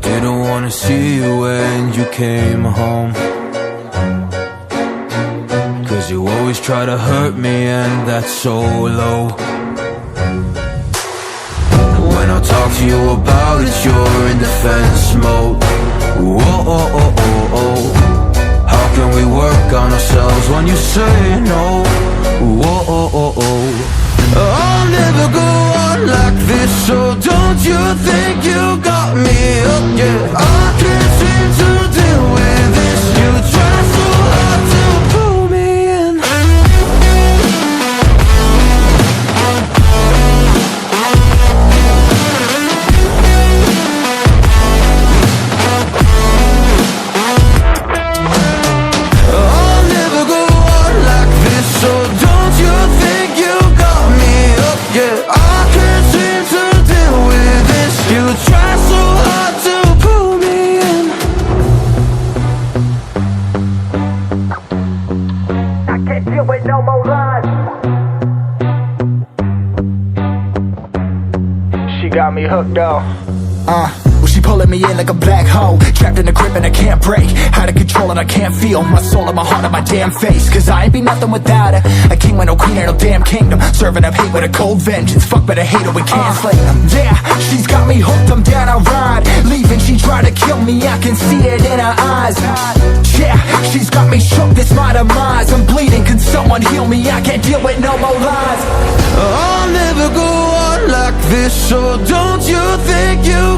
didn't wanna see you when you came home, 'cause you always try to hurt me, and that's so low. When I talk to you about it, you're in defense mode. Whoa, oh, oh, oh, oh. How can we work on ourselves when you say no? Whoa, oh, oh, oh. I'll never go on like this, so don't you think you got me up, yeah. I can't seem to deal with this. You try so hard to pull me in. I'll never go on like this, so don't you think you got me up, yeah. I can't seem to deal with this. You try so hard to pull me in. I can't deal with no more lies. She got me hooked up. Well, she pulling me in like a black hole, trapped in a grip and I can't break. Out of control and I can't feel my soul and my heart and my damn face. 'Cause I ain't be nothing without her. A king with no queen and no damn kingdom, serving up hate with a cold vengeance. Fuck, but I hate her, we can't slay them. Yeah, she's got me hooked, I'm down, I ride. Leaving, she tried to kill me, I can see it in her eyes. Yeah, she's got me shook, this my demise. I'm bleeding, can someone heal me? I can't deal with no more lies. I'll never go on like this, so don't you think you